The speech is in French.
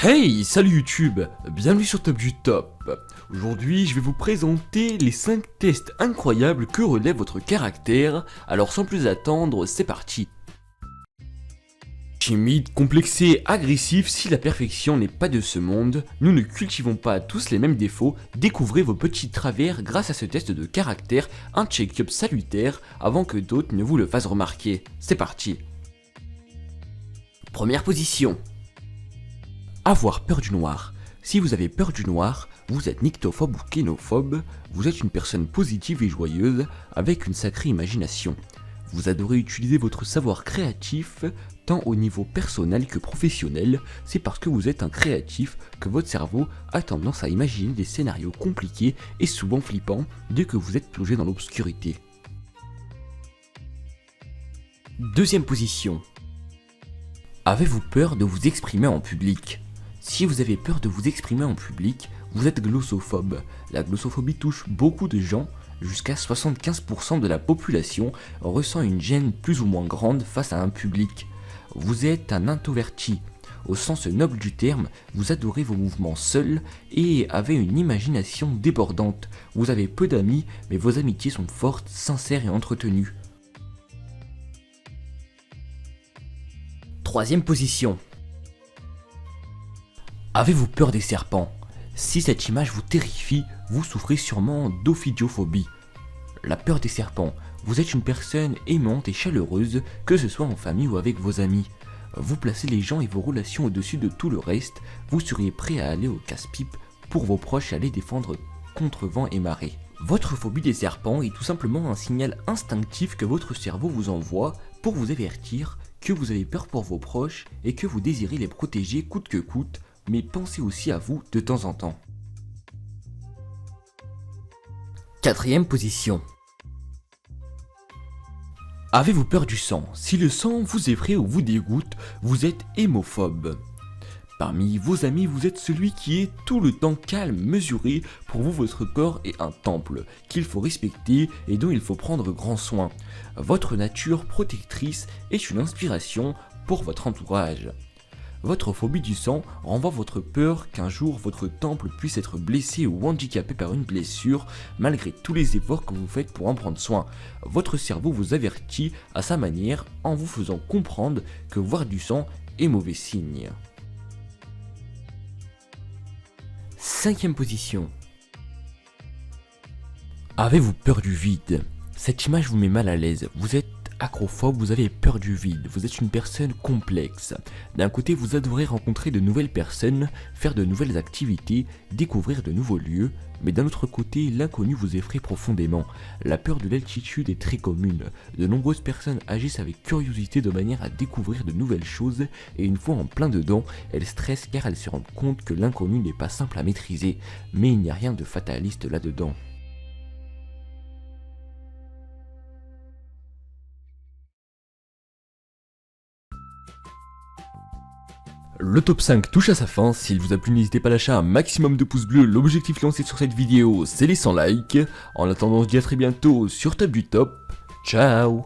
Hey, salut YouTube, bienvenue sur Top du Top. Aujourd'hui, je vais vous présenter les 5 tests incroyables que relève votre caractère, alors sans plus attendre, c'est parti. Timide, complexé, agressif, si la perfection n'est pas de ce monde, nous ne cultivons pas tous les mêmes défauts, découvrez vos petits travers grâce à ce test de caractère, un check-up salutaire avant que d'autres ne vous le fassent remarquer. C'est parti. Première position. Avoir peur du noir. Si vous avez peur du noir, vous êtes nyctophobe ou kénophobe, vous êtes une personne positive et joyeuse avec une sacrée imagination. Vous adorez utiliser votre savoir créatif tant au niveau personnel que professionnel, c'est parce que vous êtes un créatif que votre cerveau a tendance à imaginer des scénarios compliqués et souvent flippants dès que vous êtes plongé dans l'obscurité. Deuxième position. Avez-vous peur de vous exprimer en public ? Si vous avez peur de vous exprimer en public, vous êtes glossophobe. La glossophobie touche beaucoup de gens, jusqu'à 75% de la population ressent une gêne plus ou moins grande face à un public. Vous êtes un introverti. Au sens noble du terme, vous adorez vos mouvements seuls et avez une imagination débordante. Vous avez peu d'amis, mais vos amitiés sont fortes, sincères et entretenues. Troisième position. Avez-vous peur des serpents ? Si cette image vous terrifie, vous souffrez sûrement d'ophidiophobie. La peur des serpents. Vous êtes une personne aimante et chaleureuse, que ce soit en famille ou avec vos amis. Vous placez les gens et vos relations au-dessus de tout le reste, vous seriez prêt à aller au casse-pipe pour vos proches et à les défendre contre vent et marée. Votre phobie des serpents est tout simplement un signal instinctif que votre cerveau vous envoie pour vous avertir que vous avez peur pour vos proches et que vous désirez les protéger coûte que coûte, mais pensez aussi à vous de temps en temps. Quatrième position. Avez-vous peur du sang ? Si le sang vous effraie ou vous dégoûte, vous êtes hémophobe. Parmi vos amis, vous êtes celui qui est tout le temps calme, mesuré. Pour vous, votre corps est un temple qu'il faut respecter et dont il faut prendre grand soin. Votre nature protectrice est une inspiration pour votre entourage. Votre phobie du sang renvoie votre peur qu'un jour votre temple puisse être blessé ou handicapé par une blessure malgré tous les efforts que vous faites pour en prendre soin. Votre cerveau vous avertit à sa manière en vous faisant comprendre que voir du sang est mauvais signe. Cinquième position. Avez-vous peur du vide ? Cette image vous met mal à l'aise. Vous êtes acrophobe, vous avez peur du vide, vous êtes une personne complexe. D'un côté, vous adorez rencontrer de nouvelles personnes, faire de nouvelles activités, découvrir de nouveaux lieux, mais d'un autre côté, l'inconnu vous effraie profondément. La peur de l'altitude est très commune. De nombreuses personnes agissent avec curiosité de manière à découvrir de nouvelles choses, et une fois en plein dedans, elles stressent car elles se rendent compte que l'inconnu n'est pas simple à maîtriser, mais il n'y a rien de fataliste là-dedans. Le top 5 touche à sa fin, s'il vous a plu n'hésitez pas à lâcher un maximum de pouces bleus, l'objectif lancé sur cette vidéo c'est les 100 likes. En attendant on se dit à très bientôt sur Top du Top, ciao.